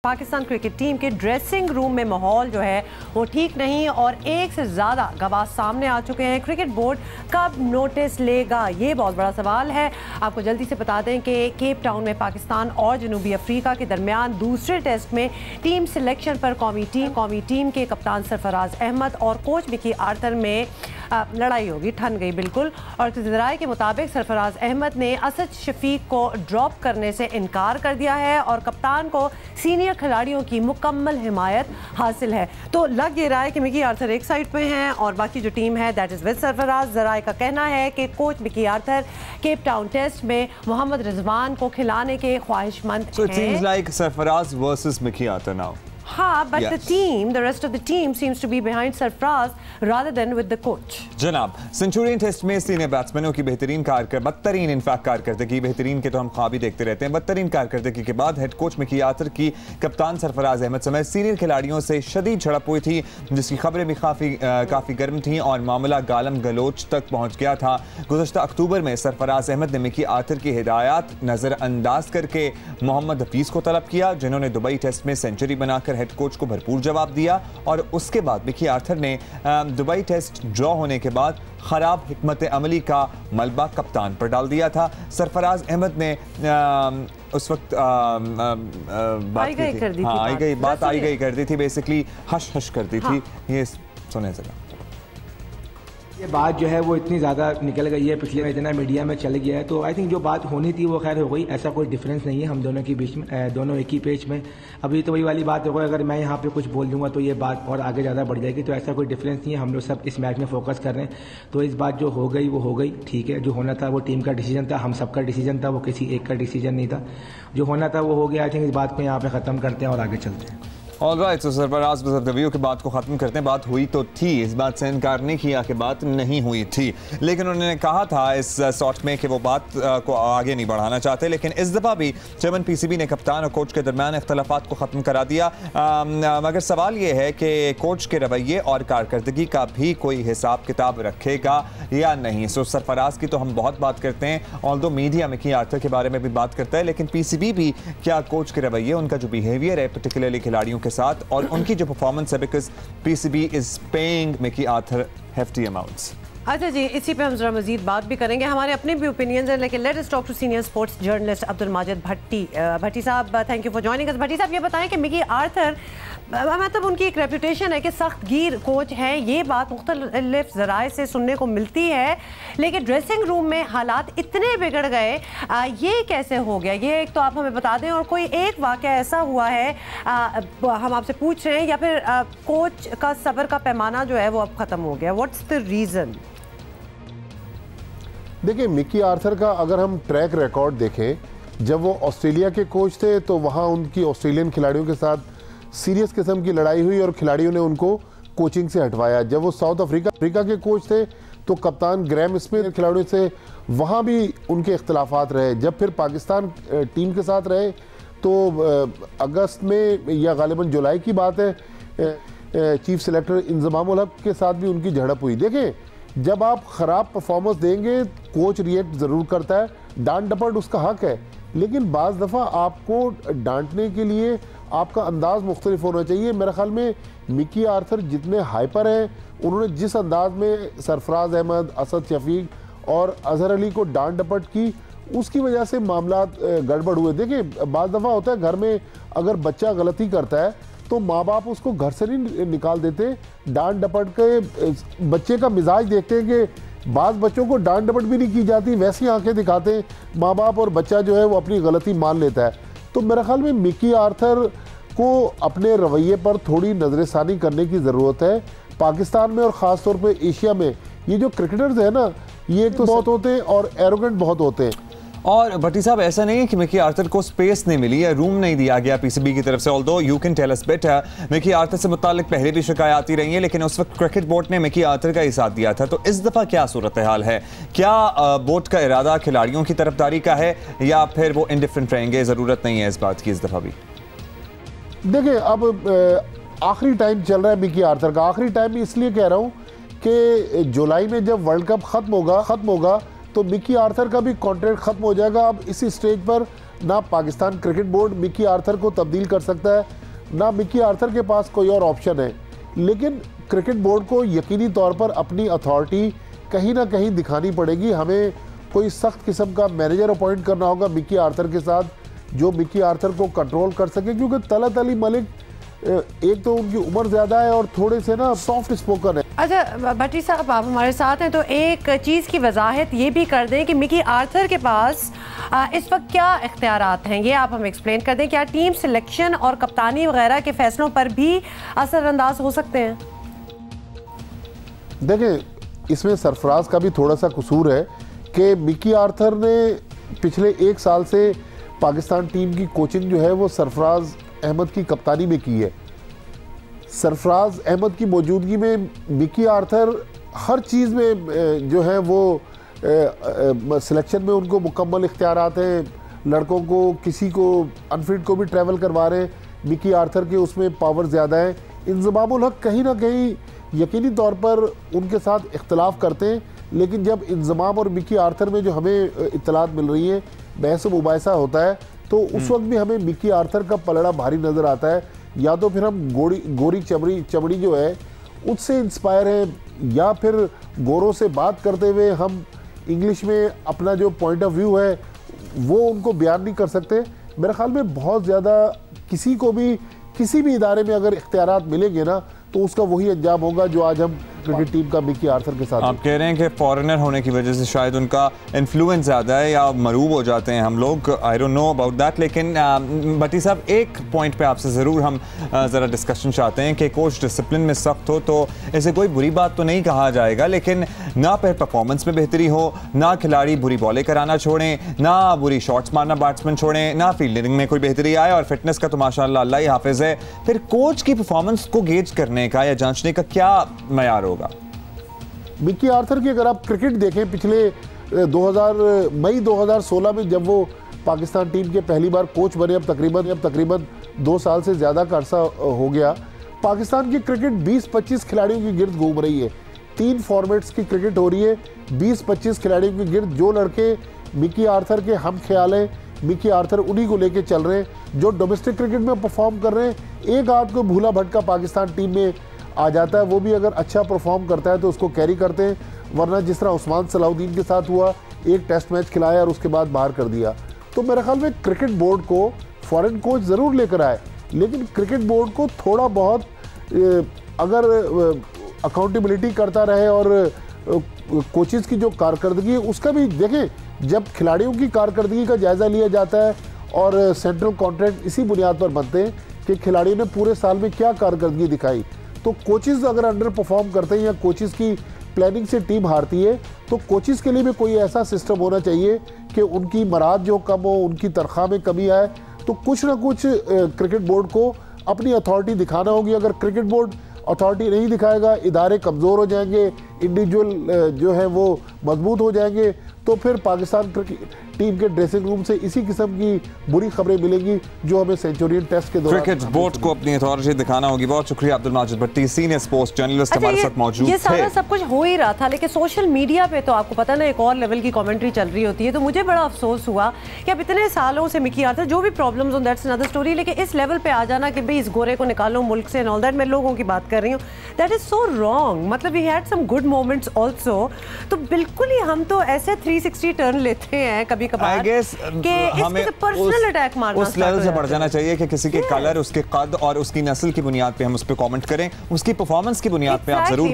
Pakistan cricket team के dressing room में माहौल जो है वो ठीक नहीं और एक से ज़्यादा गवाह सामने आ चुके हैं। क्रिकेट बोर्ड कब नोटिस लेगा, ये बहुत बड़ा सवाल है। आपको जल्दी से बता दें कि केप टाउन में पाकिस्तान और जनूबी अफ्रीका के दरमियान दूसरे टेस्ट में टीम सिलेक्शन पर कौमी टीम के कप्तान सरफराज अहमद और कोच मिकी आर्थर में लड़ाई होगी, ठन गई बिल्कुल। और ज़राए के मुताबिक सरफराज अहमद ने असद शफीक को ड्रॉप करने से इनकार कर दिया है और कप्तान को सीनियर खिलाड़ियों की मुकम्मल हिमायत हासिल है। तो लग ये रहा है कि मिकी आर्थर एक साइड पे हैं और बाकी जो टीम है दैट इज़ विद सरफराज। ज़राए का कहना है कि coach Mickey Arthur Cape Town test में मोहम्मद रिजवान को खिलाने के ख्वाहिशमंद हैं। So it seems like Sarfaraz versus Mickey Arthur now. हाँ, but the rest of the team seems to be behind Sarfaraz rather than with the coach. जनाब, Centurion test में senior बैट्समैनों की बदतरीन in fact कारकर्दगी, बेहतरीन के तो हम ख्वाब ही देखते रहते हैं, बदतरीन कारकर्दगी के बाद हेड कोच मिकी आर्थर की कप्तान सरफराज अहमद समेत सीनियर खिलाड़ियों से शदीद झड़प हुई थी, जिसकी खबरें भी काफ़ी गर्म थी और मामला गालम गलोच तक पहुँच गया था। गुज़श्ता अक्टूबर में सरफराज अहमद ने मिकी आर्थर की हिदायत नज़रअंदाज करके मोहम्मद हफीज़ को तलब किया, जिन्होंने दुबई टेस्ट में सेंचुरी बनाकर हेड कोच को भरपूर जवाब दिया। और उसके बाद मिकी आर्थर ने दुबई टेस्ट ड्रॉ होने के बाद खराब हिकमत अमली का मलबा कप्तान पर डाल दिया था। सरफराज अहमद ने उस वक्त बात कर दी थी बेसिकली हश हश कर दी थी। ये सुने जरा। ये बात जो है वो इतनी ज़्यादा निकल गई है, पिछले इतना मीडिया में चल गया है, तो आई थिंक जो बात होनी थी वो खैर हो गई। ऐसा कोई डिफरेंस नहीं है हम दोनों के बीच में, दोनों एक ही पेज में। अभी तो वही वाली बात हो गई, अगर मैं यहाँ पे कुछ बोल दूंगा तो ये बात और आगे ज़्यादा बढ़ जाएगी, तो ऐसा कोई डिफरेंस नहीं है। हम लोग सब इस मैच में फोकस कर रहे हैं, तो इस बात जो हो गई वो हो गई, ठीक है। जो होना था वो टीम का डिसीजन था, हम सबका डिसीजन था, वो किसी एक का डिसीजन नहीं था। जो होना था वो हो गया। आई थिंक इस बात को यहाँ पे ख़त्म करते हैं और आगे चलते हैं। ऑलराइट, तो सरफराज बज़र्दवियों की बात को ख़त्म करते हैं। बात हुई तो थी, इस बात से इनकार नहीं किया कि बात नहीं हुई थी, लेकिन उन्होंने कहा था इस शॉट में कि वो बात को आगे नहीं बढ़ाना चाहते। लेकिन इस दफ़ा भी चेयरमैन पीसीबी ने कप्तान और कोच के दरमियान इख्तलाफात को ख़त्म करा दिया। मगर सवाल ये है कि कोच के रवैये और कारकर्दगी का भी कोई हिसाब किताब रखेगा या नहीं। सो सरफराज की तो हम बहुत बात करते हैं, ऑल्दो मीडिया मिकी आर्थर के बारे में भी बात करता है, लेकिन पीसीबी भी क्या कोच के रवैये, उनका जो बिहेवियर है पर्टिकुलरली खिलाड़ियों के साथ और उनकी जो परफॉर्मेंस है, because PCB is paying Mickey Arthur hefty amounts. अच्छा जी, इसी पे हम जरा मजीद बात भी करेंगे, हमारे अपने भी ओपिनियंस हैं, लेकिन let us talk to senior sports journalist Abdul Majid Bhatti sahab. Thank you for joining us. Bhatti sahab, ये बताएं कि मिकी आर्थर, मतलब उनकी एक रेपुटेशन है कि सख्त गिर कोच हैं, ये बात मुख्तलिफ ज़राए से सुनने को मिलती है, लेकिन ड्रेसिंग रूम में हालात इतने बिगड़ गए, ये कैसे हो गया? ये एक तो आप हमें बता दें, और कोई एक वाक़या ऐसा हुआ है हम आपसे पूछ रहे हैं, या फिर कोच का सब्र का पैमाना जो है वो अब ख़त्म हो गया? What's the reason? देखिए, मिकी आर्थर का अगर हम ट्रैक रिकॉर्ड देखें, जब वो ऑस्ट्रेलिया के कोच थे तो वहाँ उनकी ऑस्ट्रेलियन खिलाड़ियों के साथ सीरियस किस्म की लड़ाई हुई और खिलाड़ियों ने उनको कोचिंग से हटवाया। जब वो साउथ अफ्रीका के कोच थे तो कप्तान ग्रैम स्मिथ खिलाड़ियों से वहाँ भी उनके इख्तलाफात रहे। जब फिर पाकिस्तान टीम के साथ रहे तो अगस्त में या गालिबन जुलाई की बात है, चीफ सेलेक्टर इंजमाम उल हक के साथ भी उनकी झड़प हुई। देखें, जब आप ख़राब परफॉर्मेंस देंगे कोच रिएक्ट ज़रूर करता है, डांट डपट उसका हक है, लेकिन बाज़ दफ़ा आपको डांटने के लिए आपका अंदाज़ मुख्तलिफ होना चाहिए। मेरे ख्याल में मिकी आर्थर जितने हाइपर हैं, उन्होंने जिस अंदाज में सरफराज अहमद, असद शफीक और अजहर अली को डांट डपट की, उसकी वजह से मामला गड़बड़ हुए। देखिए, बाज़ दफ़ा होता है घर में अगर बच्चा गलती करता है तो माँ बाप उसको घर से नहीं निकाल देते, डांट डपट के बच्चे का मिजाज देखते हैं कि बाज़ बच्चों को डांट डपट भी नहीं की जाती, वैसी आंखें दिखाते हैं माँ बाप और बच्चा जो है वो अपनी गलती मान लेता है। तो मेरे ख्याल में मिकी आर्थर को अपने रवैये पर थोड़ी नज़रसानी करने की ज़रूरत है। पाकिस्तान में और ख़ास तौर पे एशिया में ये जो क्रिकेटर्स हैं ना, ये एक तो बहुत होते हैं और एरोगेंट बहुत होते हैं। और भट्टी साहब, ऐसा नहीं है कि मिकी आर्थर को स्पेस नहीं मिली या रूम नहीं दिया गया पीसीबी की तरफ से, although you can tell us better. Mickey Arthur से मुताल्लिक पहले भी शिकायत आती रही है, लेकिन उस वक्त क्रिकेट बोर्ड ने मिकी आर्थर का ही साथ दिया था। तो इस दफ़ा क्या सूरत हाल है? क्या बोर्ड का इरादा खिलाड़ियों की तरफदारी का है या फिर वो इंडिफरेंट रहेंगे? ज़रूरत नहीं है इस बात की इस दफ़ा भी। देखिए, अब आखिरी टाइम चल रहा है मिकी आर्थर का। आखिरी टाइम इसलिए कह रहा हूँ कि जुलाई में जब वर्ल्ड कप ख़त्म होगा तो मिकी आर्थर का भी कॉन्ट्रैक्ट ख़त्म हो जाएगा। अब इसी स्टेज पर ना Pakistan cricket board Mickey Arthur को तब्दील कर सकता है, ना मिकी आर्थर के पास कोई और ऑप्शन है। लेकिन क्रिकेट बोर्ड को यकीनी तौर पर अपनी अथॉरिटी कहीं ना कहीं दिखानी पड़ेगी। हमें कोई सख्त किस्म का मैनेजर अपॉइंट करना होगा मिकी आर्थर के साथ, जो मिकी आर्थर को कंट्रोल कर सके, क्योंकि तलत अली मलिक एक तो उनकी उम्र ज़्यादा है और थोड़े से ना सॉफ्ट स्पोकन है। अच्छा भट्टी साहब, आप हमारे साथ हैं तो एक चीज़ की वजाहत ये भी कर दें कि मिकी आर्थर के पास इस वक्त क्या इख्तियारात हैं, ये आप हमें एक्सप्लेन कर दें। क्या टीम सिलेक्शन और कप्तानी वगैरह के फैसलों पर भी असरअंदाज हो सकते हैं? देखें, इसमें सरफराज का भी थोड़ा सा कसूर है कि मिकी आर्थर ने पिछले 1 साल से पाकिस्तान टीम की कोचिंग जो है वो सरफराज अहमद की कप्तानी में की है। सरफराज अहमद की मौजूदगी में मिकी आर्थर हर चीज़ में जो है वो सिलेक्शन में उनको मुकम्मल इख्तियारात हैं। लड़कों को, किसी को अनफिट को भी ट्रैवल करवा रहे हैं, मिकी आर्थर के उसमें पावर ज़्यादा है। इंज़मामुल हक कहीं ना कहीं यकीनी तौर पर उनके साथ इख्तलाफ करते हैं, लेकिन जब इंज़माम और मिकी आर्थर में जो हमें इत्तलात मिल रही है, बहस व मुबाहिसा होता है, तो उस वक्त भी हमें मिकी आर्थर का पलड़ा भारी नज़र आता है। या तो फिर हम गोरी चमड़ी जो है उससे इंस्पायर है, या फिर गोरों से बात करते हुए हम इंग्लिश में अपना जो पॉइंट ऑफ व्यू है वो उनको बयान नहीं कर सकते। मेरे ख्याल में बहुत ज़्यादा किसी को भी किसी भी इदारे में अगर इख्तियारात मिलेंगे ना, तो उसका वही अंजाम होगा जो आज हम क्रिकेट टीम का मिकी आर्थर के साथ। आप कह रहे हैं कि फॉरेनर होने की वजह से शायद उनका इन्फ्लुएंस ज़्यादा है या मरूब हो जाते हैं हम लोग, I don't know about that. लेकिन भट्टी साहब, एक पॉइंट पे आपसे ज़रूर हम ज़रा डिस्कशन चाहते हैं कि कोच डिसिप्लिन में सख्त हो तो इसे कोई बुरी बात तो नहीं कहा जाएगा, लेकिन ना फिर परफॉर्मेंस में बेहतरी हो, ना खिलाड़ी बुरी बॉलें कराना छोड़ें, ना बुरी शॉट्स मारना बैट्समैन छोड़ें, ना फील्डिंग में कोई बेहतरी आए, और फिटनेस का तो माशाअल्लाह अल्लाह ही हाफिज़ है। फिर कोच की परफॉर्मेंस को गेज करने का या जांचने का क्या मयार होगा? मिकी आर्थर की अगर आप क्रिकेट देखें, पिछले मई 2016 में जब वो पाकिस्तान टीम के पहली बार कोच बने, अब तकरीबन 2 साल से ज़्यादा का अरसा हो गया, पाकिस्तान की क्रिकेट 20-25 खिलाड़ियों की गिर्द घूम रही है। 3 फॉर्मेट्स की क्रिकेट हो रही है 20-25 खिलाड़ियों की गिर्द। जो लड़के मिकी आर्थर के हम ख्याल हैं, मिकी आर्थर उन्हीं को लेके चल रहे हैं। जो डोमेस्टिक क्रिकेट में परफॉर्म कर रहे हैं, एक आध को भूला भटका पाकिस्तान टीम में आ जाता है, वो भी अगर अच्छा परफॉर्म करता है तो उसको कैरी करते हैं, वरना जिस तरह उस्मान सलाउद्दीन के साथ हुआ, एक टेस्ट मैच खिलाया और उसके बाद बाहर कर दिया। तो मेरे ख्याल में क्रिकेट बोर्ड को फॉरेन कोच ज़रूर लेकर आए, लेकिन क्रिकेट बोर्ड को थोड़ा बहुत अगर अकाउंटेबिलिटी करता रहे और कोचेज़ की जो कारकर्दगी है उसका भी देखें। जब खिलाड़ियों की कारकर्दगी का जायज़ा लिया जाता है और सेंट्रल कॉन्ट्रैक्ट इसी बुनियाद पर बनते हैं कि खिलाड़ियों ने पूरे साल में क्या कारकर्दगी दिखाई, तो कोचेज़ अगर अंडर परफॉर्म करते हैं या कोचेज़ की प्लानिंग से टीम हारती है, तो कोचेज़ के लिए भी कोई ऐसा सिस्टम होना चाहिए कि उनकी मराद जो कम हो, उनकी तनख्वाह में कमी आए। तो कुछ ना कुछ क्रिकेट बोर्ड को अपनी अथॉरिटी दिखाना होगी। अगर क्रिकेट बोर्ड अथॉरिटी नहीं दिखाएगा, इदारे कमज़ोर हो जाएंगे, इंडिविजुअल जो है वो मजबूत हो जाएंगे, तो फिर पाकिस्तान टीम के ड्रेसिंग रूम से इसी किस्म की बुरी खबरें मिलेंगी जो हमें सेंचुरियन टेस्ट के दौरान। क्रिकेट बोर्ड को अपनी अथॉरिटी दिखाना होगी। बहुत शुक्रिया अब्दुल माजिद भट्टी, सीनियर स्पोर्ट्स जर्नलिस्ट हमारे साथ मौजूद थे। ये सारा सब कुछ हो ही रहा था, लेकिन सोशल मीडिया पे तो आपको पता ना एक और लेवल की कमेंट्री चल रही होती है। तो मुझे बड़ा अफसोस हुआ कि अब इतने सालों से मिकी आर्थर, जो भी प्रॉब्लम्स हो दैट्स अनदर स्टोरी, लेकिन इस लेवल पे आ जाना कि भाई इस गोरे को निकालो मुल्क से एंड ऑल दैट, मैं लोगों की बात कर रही हूँ, दैट इज सो रॉन्ग। मतलब we had some good moments also. तो बिल्कुल ही हम तो ऐसे 360 टर्न लेते हैं कभी कभार कि हमें पर्सनल अटैक मारना उस लेवल से बढ़ जाना चाहिए कि किसी के कलर, उसके कद और उसकी नस्ल की बुनियाद पे हम उस पर कमेंट करें, उसकी परफॉर्मेंस की बुनियाद पे आप जरूर